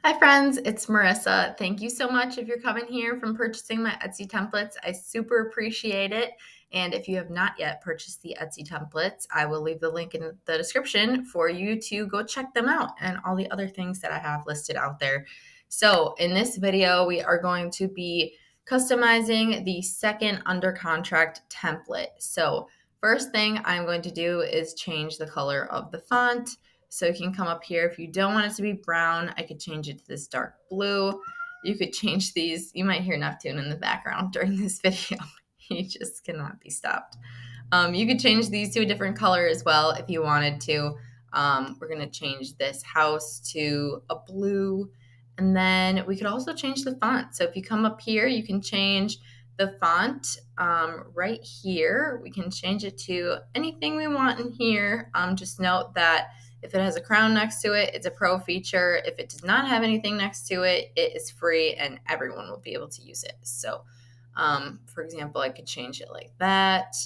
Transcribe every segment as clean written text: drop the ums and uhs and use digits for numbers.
Hi friends, it's Marissa. Thank you so much if you're coming here from purchasing my Etsy templates. I super appreciate it. And if you have not yet purchased the Etsy templates, I will leave the link in the description for you to go check them out and all the other things that I have listed out there. So in this video, we are going to be customizing the second under contract template. So first thing I'm going to do is change the color of the font. So you can come up here. If you don't want it to be brown, I could change it to this dark blue. You could change these. You might hear Neptune in the background during this video. He just cannot be stopped. You could change these to a different color as well if you wanted to. We're going to change this house to a blue. And then we could also change the font. So if you come up here, you can change the font right here. We can change it to anything we want in here. Just note that if it has a crown next to it, it's a pro feature. If it does not have anything next to it, it is free and everyone will be able to use it. So, for example, I could change it like that.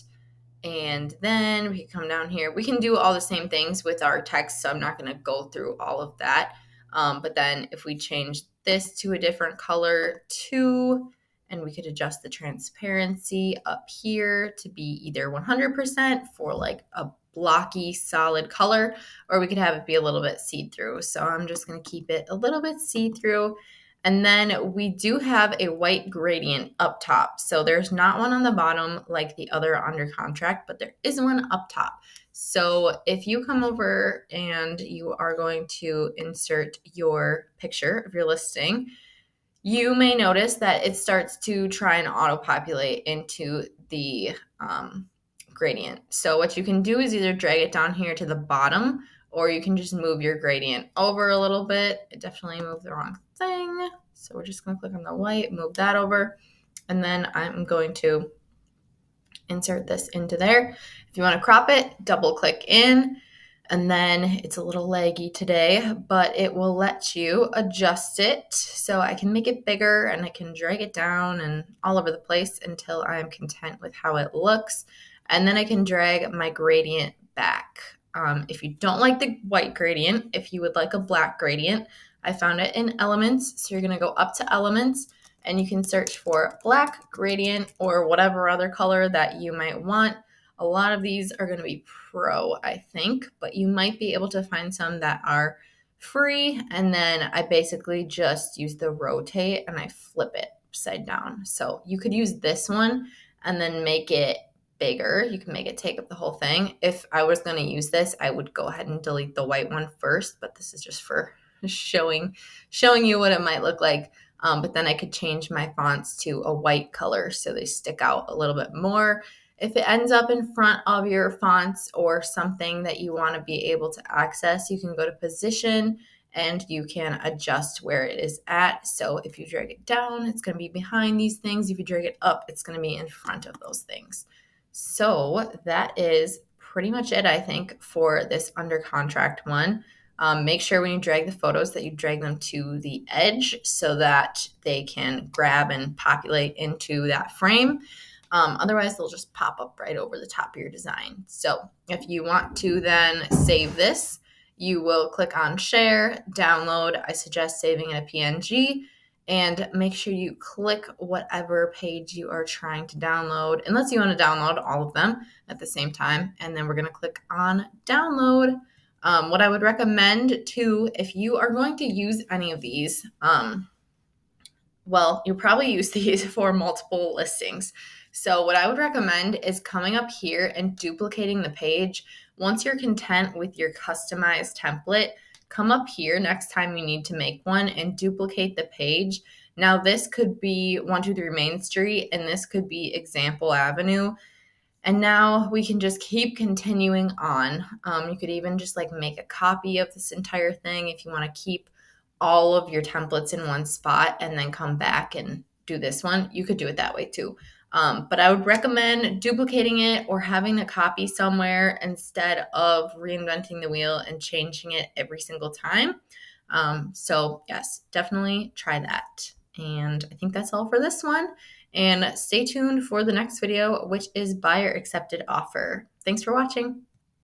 And then we can come down here. We can do all the same things with our text, so I'm not going to go through all of that. But then if we change this to a different color too, and we could adjust the transparency up here to be either 100% for like a blocky solid color, or we could have it be a little bit see-through. So I'm just going to keep it a little bit see-through. And then we do have a white gradient up top. So there's not one on the bottom like the other under contract, but there is one up top. So if you come over and you are going to insert your picture of your listing, you may notice that it starts to try and auto-populate into the gradient. So what you can do is either drag it down here to the bottom, or you can just move your gradient over a little bit. It definitely moved the wrong thing. So we're just going to click on the white, move that over, and then I'm going to insert this into there. If you want to crop it, double click in, and then it's a little laggy today, but it will let you adjust it. So I can make it bigger and I can drag it down and all over the place until I'm content with how it looks. And then I can drag my gradient back. If you don't like the white gradient, if you would like a black gradient, I found it in Elements. So you're going to go up to Elements and you can search for black gradient or whatever other color that you might want. A lot of these are going to be pro, I think, but you might be able to find some that are free. And then I basically just use the rotate and I flip it upside down. So you could use this one and then make it bigger. You can make it take up the whole thing. If I was going to use this, I would go ahead and delete the white one first, but this is just for showing you what it might look like. But then I could change my fonts to a white color so they stick out a little bit more. If it ends up in front of your fonts or something that you want to be able to access, you can go to position and you can adjust where it is at. So if you drag it down, it's going to be behind these things. If you drag it up, it's going to be in front of those things. So that is pretty much it, I think, for this under contract one. Make sure when you drag the photos that you drag them to the edge so that they can grab and populate into that frame. Otherwise, they'll just pop up right over the top of your design. So if you want to then save this, you will click on Share, Download. I suggest saving in a PNG. And make sure you click whatever page you are trying to download, unless you want to download all of them at the same time. And then we're going to click on Download. What I would recommend too, if you are going to use any of these, well, you probably use these for multiple listings. So what I would recommend is coming up here and duplicating the page. Once you're content with your customized template, come up here next time you need to make one and duplicate the page. Now this could be 123 Main Street and this could be Example Avenue. And now we can just keep continuing on. You could even just like make a copy of this entire thing if you want to keep all of your templates in one spot and then come back and do this one. You could do it that way too. But I would recommend duplicating it or having a copy somewhere instead of reinventing the wheel and changing it every single time. So yes, definitely try that. And I think that's all for this one. And stay tuned for the next video, which is buyer accepted offer. Thanks for watching.